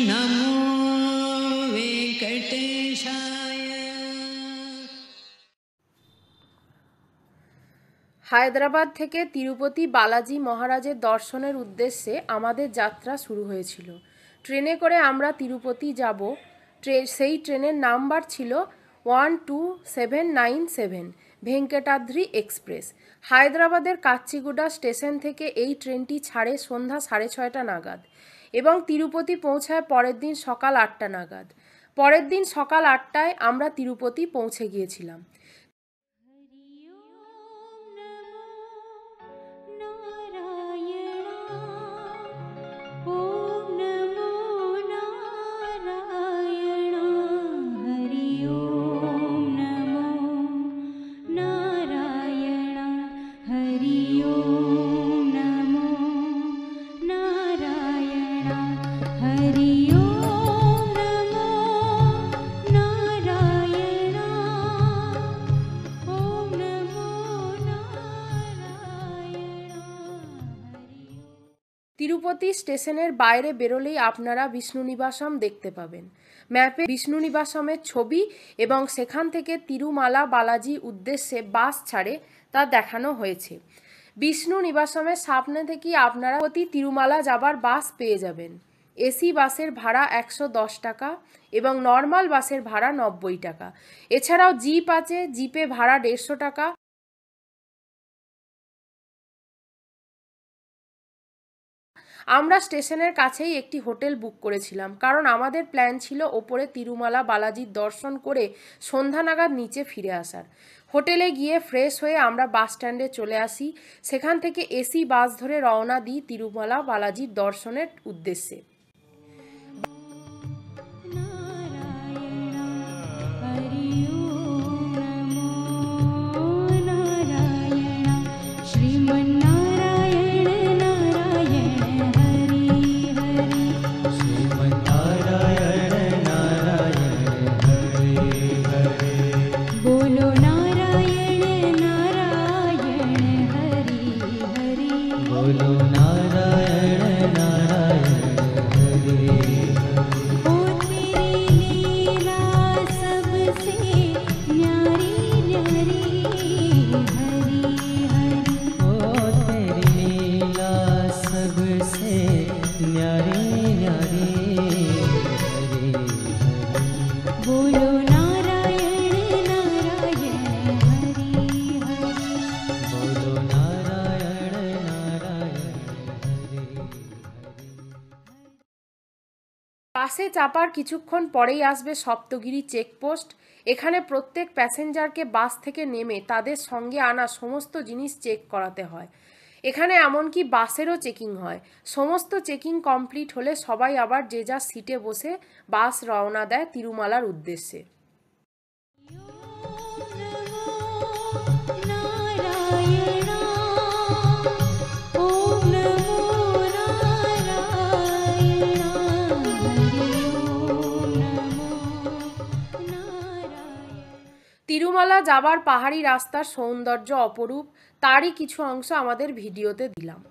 नमो वेंकटेशाय। হায়দ্রাবাদ থেকে তিরুপতি বালাজি মহারাজের দর্শনের উদ্দেশ্যে আমাদের যাত্রা শুরু হয়েছিল। ট্রেনে করে আমরা তিরুপতি যাব। সেই ট্রেনের নাম্বার ছিল 12797 ভেঙ্কটাদ্রি এক্সপ্রেস। হায়দ্রাবাদের কাচ্চিগুডা স্টেশন থেকে এই ট্রেনটি ছাড়ে সন্ধ্যা 6:30 নাগাদ এবং তিরুপতি পৌঁছায় পরের দিন সকাল 8টা নাগাদ। পরের দিন সকাল 8টায় আমরা তিরুপতি পৌঁছে গিয়েছিলাম। তিরুপতি স্টেশনের বাইরে বেরোলেই আপনারা বিষ্ণু নিবাসম দেখতে পাবেন। ম্যাপে বিষ্ণু নিবাসমের ছবি এবং সেখান থেকে তিরুমালা বালাজি উদ্দেশ্যে বাস ছাড়ে তা দেখানো হয়েছে। বিষ্ণু নিবাসমের সামনে থেকেই আপনারা প্রতি তিরুমালা যাবার বাস পেয়ে যাবেন। এসি বাসের ভাড়া 110 টাকা এবং নর্মাল বাসের ভাড়া 90 টাকা। এছাড়াও জিপ আছে, জিপে ভাড়া 150 টাকা। আমরা স্টেশনের কাছেই একটি হোটেল বুক করেছিলাম, কারণ আমাদের প্ল্যান ছিল ওপরে তিরুমালা বালাজির দর্শন করে সন্ধ্যা নাগাদ নিচে ফিরে আসার। হোটেলে গিয়ে ফ্রেশ হয়ে আমরা বাস স্ট্যান্ডে চলে আসি। সেখান থেকে এসি বাস ধরে রওনা দিই তিরুমালা বালাজির দর্শনের উদ্দেশ্যে। বাসে চাপার কিছুক্ষণ পরেই আসবে সপ্তগিরি চেকপোস্ট। এখানে প্রত্যেক প্যাসেঞ্জারকে বাস থেকে নেমে তাদের সঙ্গে আনা সমস্ত জিনিস চেক করাতে হয়। এখানে এমনকি বাসেরও চেকিং হয়। সমস্ত চেকিং কমপ্লিট হলে সবাই আবার যে যার সিটে বসে বাস রওনা দেয় তিরুমালার উদ্দেশ্যে। তিরুমালা যাবার পাহাড়ি রাস্তার সৌন্দর্য অপরূপ। তারই কিছু অংশ আমাদের ভিডিওতে দিলাম।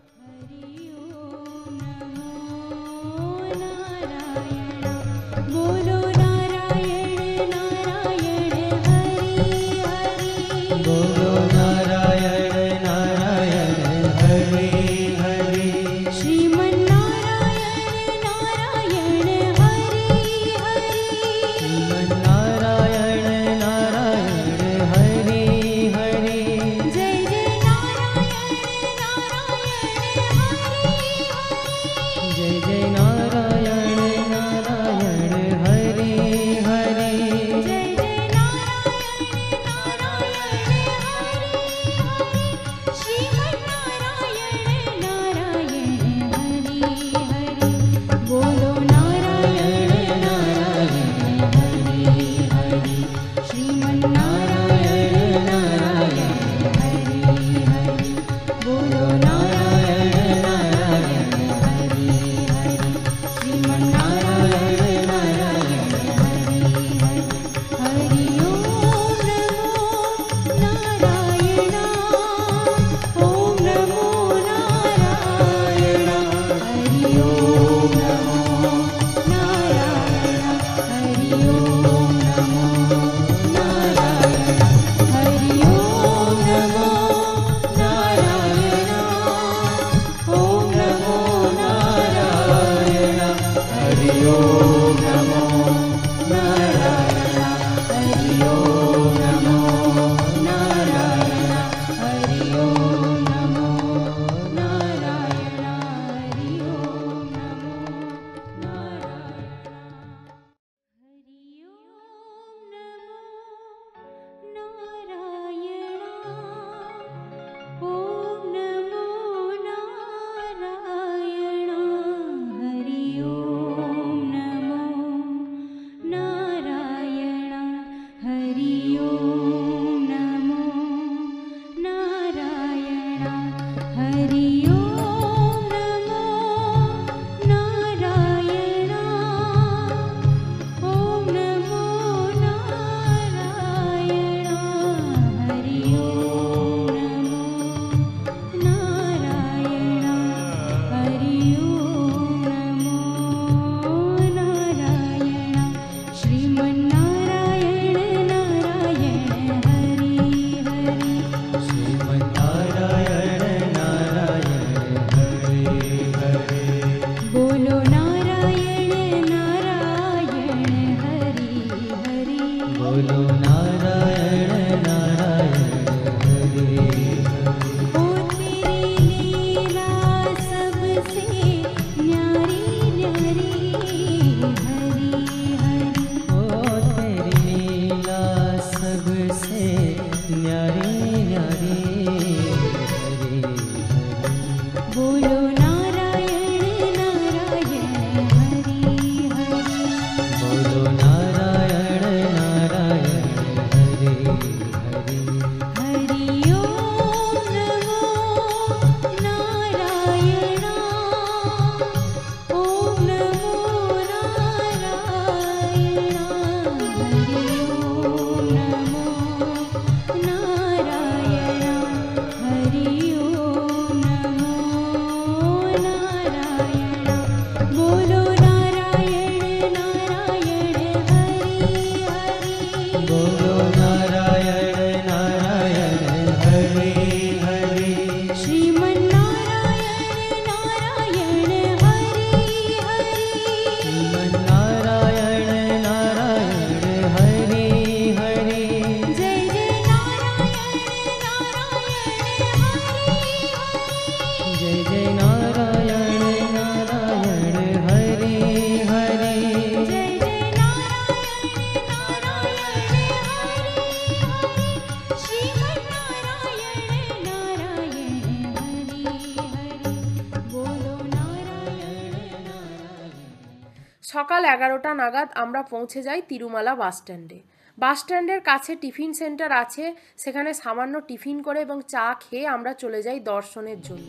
সকাল 11টা নাগাদ আমরা পৌঁছে যাই তিরুমালা বাসস্ট্যান্ডে। বাসস্ট্যান্ডের কাছে টিফিন সেন্টার আছে, সেখানে সামান্য টিফিন করে এবং চা খেয়ে আমরা চলে যাই দর্শনের জন্য।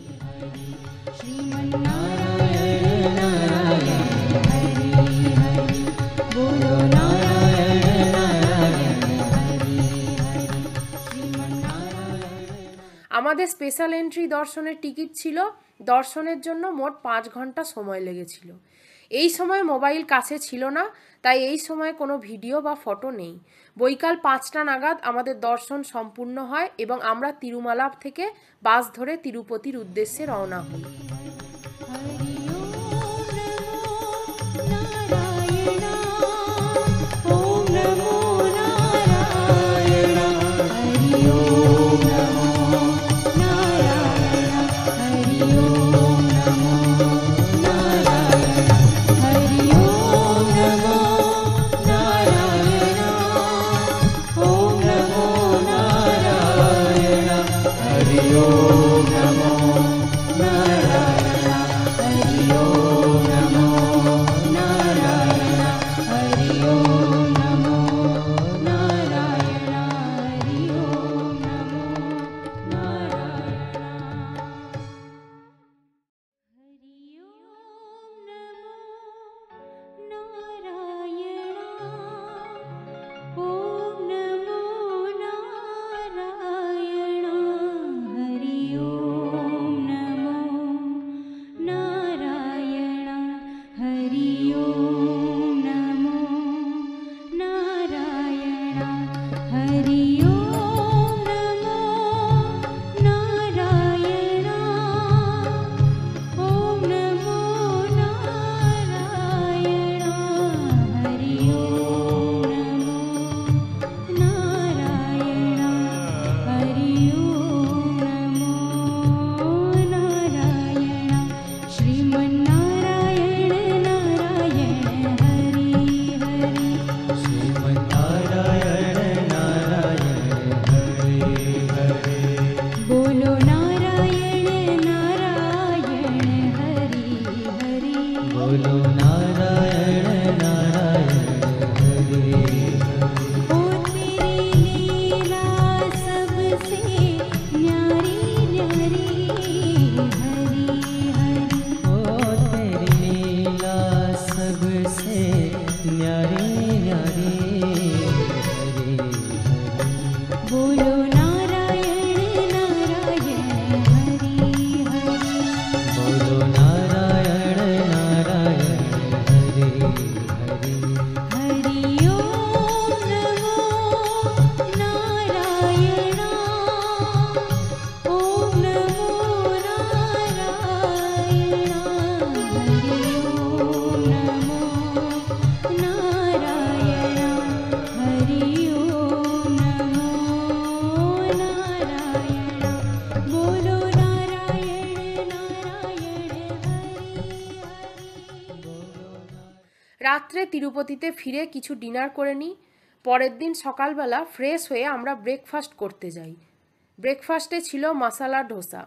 আমাদের স্পেশাল এন্ট্রি দর্শনের টিকিট ছিল। দর্শনের জন্য মোট 5 ঘন্টা সময় লেগেছিল। এই সময় মোবাইল কাছে ছিল না, তাই এই সময় কোনো ভিডিও বা ফটো নেই। বৈকাল 5টা নাগাদ আমাদের দর্শন সম্পূর্ণ হয় এবং আমরা তিরুমালা থেকে বাস ধরে তিরুপতির উদ্দেশ্যে রওনা হই। রাত্রে তিরুপতিতে ফিরে কিছু ডিনার করে নিই। পরের দিন সকালবেলা ফ্রেশ হয়ে আমরা ব্রেকফাস্ট করতে যাই। ব্রেকফাস্টে ছিল মশালা ডোসা।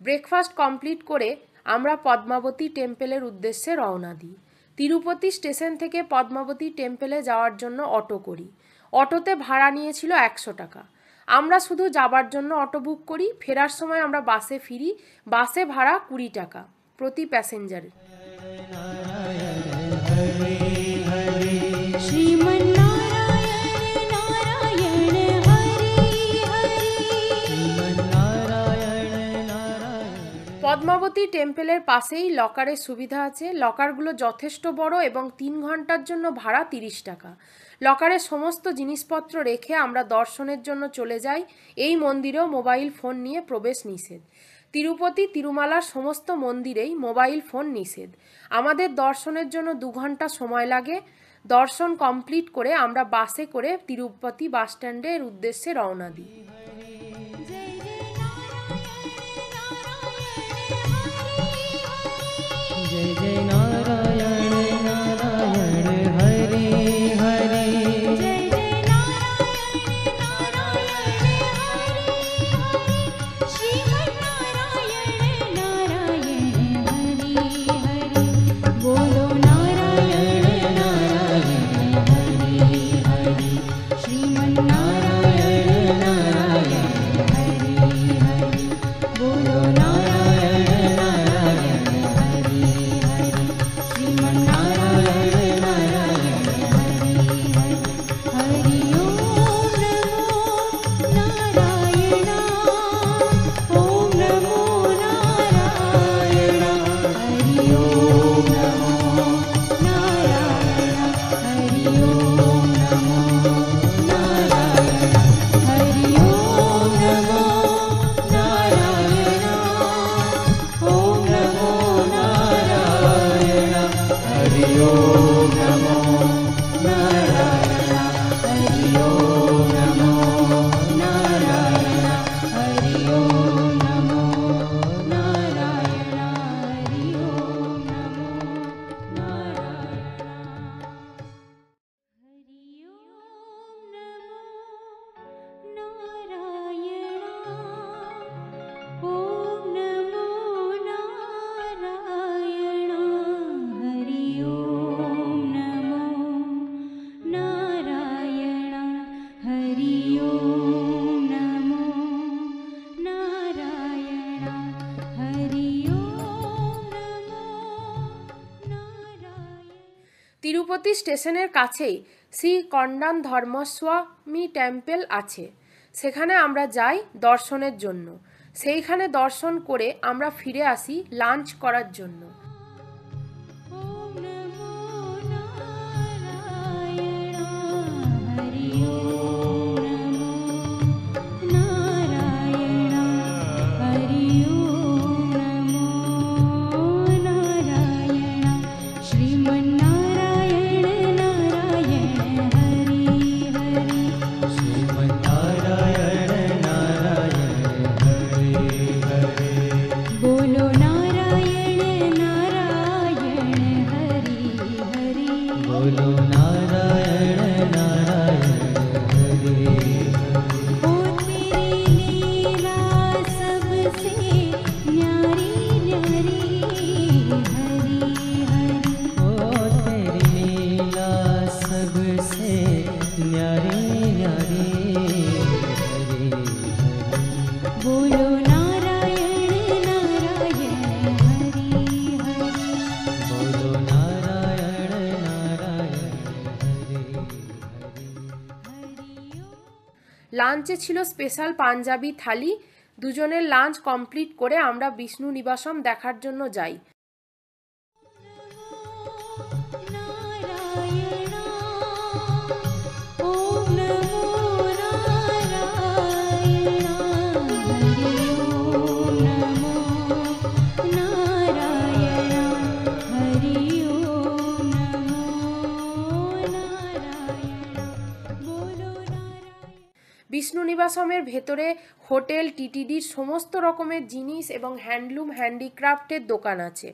ব্রেকফাস্ট কমপ্লিট করে আমরা পদ্মাবতী টেম্পলের উদ্দেশ্যে রওনা দিই। তিরুপতি স্টেশন থেকে পদ্মাবতী টেম্পলে যাওয়ার জন্য অটো করি। অটোতে ভাড়া নিয়েছিল 100 টাকা। আমরা শুধু যাবার জন্য অটো বুক করি, ফেরার সময় আমরা বাসে ফিরি। বাসে ভাড়া 20 টাকা প্রতি প্যাসেঞ্জার। পদ্মাবতী টেম্পলের পাশেই লকারের সুবিধা আছে। লকারগুলো যথেষ্ট বড় এবং 3 ঘন্টার জন্য ভাড়া 30 টাকা। লকারে সমস্ত জিনিসপত্র রেখে আমরা দর্শনের জন্য চলে যাই। এই মন্দিরেও মোবাইল ফোন নিয়ে প্রবেশ নিষেধ। তিরুপতি তিরুমালার সমস্ত মন্দিরেই মোবাইল ফোন নিষেধ। আমাদের দর্শনের জন্য 2 ঘন্টা সময় লাগে। দর্শন কমপ্লিট করে আমরা বাসে করে তিরুপতি বাস স্ট্যান্ডের উদ্দেশ্যে রওনা দিই। जय जय नारायण नारायण हरे हरे जय जय नारायण नारायण हरे हरे श्रीमन्नारायण नारायण हरे हरे बोलो नारायण नारायण हरे हरे श्रीमन्नारायण नारायण हरे हरे बोलो नारायण नारायण তিরুপতি স্টেশনের কাছেই শ্রী কন্ডান ধর্মস্বামী টেম্পল আছে। সেখানে আমরা যাই দর্শনের জন্য। সেইখানে দর্শন করে আমরা ফিরে আসি লাঞ্চ করার জন্য। লাঞ্চে ছিল স্পেশাল পাঞ্জাবি থালি। দুজনের লাঞ্চ কমপ্লিট করে আমরা বিষ্ণু নিবাসম দেখার জন্য যাই। বিষ্ণু নিবাসমের ভেতরে হোটেল, টিটিডির সমস্ত রকমের জিনিস এবং হ্যান্ডলুম হ্যান্ডিক্রাফটের দোকান আছে।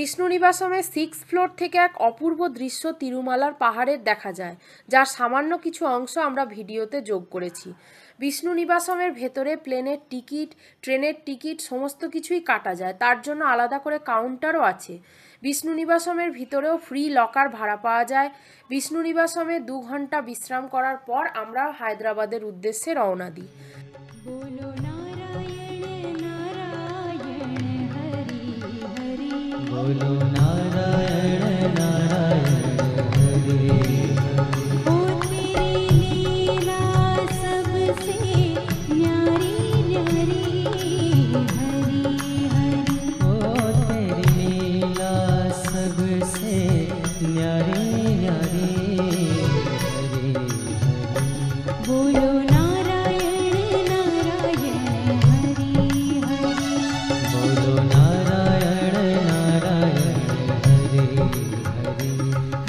বিষ্ণু নিবাসমে 6th ফ্লোর থেকে এক অপূর্ব দৃশ্য তিরুমালার পাহাড়ের দেখা যায়, যার সামান্য কিছু অংশ আমরা ভিডিওতে যোগ করেছি। বিষ্ণু নিবাসমের ভেতরে প্লেনের টিকিট, ট্রেনের টিকিট সমস্ত কিছুই কাটা যায়, তার জন্য আলাদা করে কাউন্টারও আছে। বিষ্ণু নিবাসমের ভিতরেও ফ্রি লকার ভাড়া পাওয়া যায়। বিষ্ণু নিবাসমে 2 ঘন্টা বিশ্রাম করার পর আমরা হায়দ্রাবাদের উদ্দেশ্যে রওনা দিই। बोलो नारायण नारायण हरि हरि बोलो नारायण नारायण हरे ओ तेरी लीला सबसे न्यारी न्यारी हरि हरि ओ तेरी लीला सबसे न्यारी न्यारी हरे हरे बोलो नारायण नारायण हरि हरि बोलो नारायण नारायण हरे हरे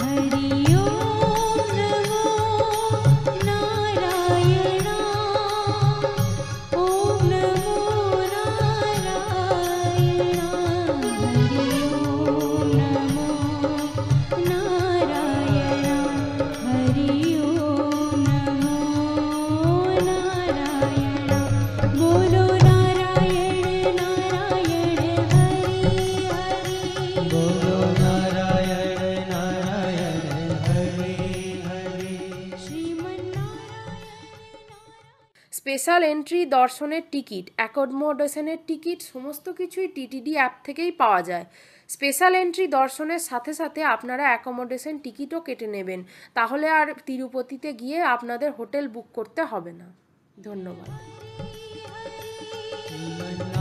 हरि ओम नमो नारायण ओम नमो नारायण हरि ओम नमो नारायण हरि ओम नमो नारायण बोलो नारायण नारायण हरि हरि बोलो नारायण नारायण हरे हरे স্পেশাল এন্ট্রি, দর্শনের টিকিট, অ্যাকোমোডেশনের টিকিট সমস্ত কিছুই টিটিডি অ্যাপ থেকেই পাওয়া যায়। স্পেশাল এন্ট্রি দর্শনের সাথে সাথে আপনারা অ্যাকোমোডেশন টিকিটও কেটে নেবেন, তাহলে আর তিরুপতিতে গিয়ে আপনাদের হোটেল বুক করতে হবে না। ধন্যবাদ। শ্রীমন্নারায়ণ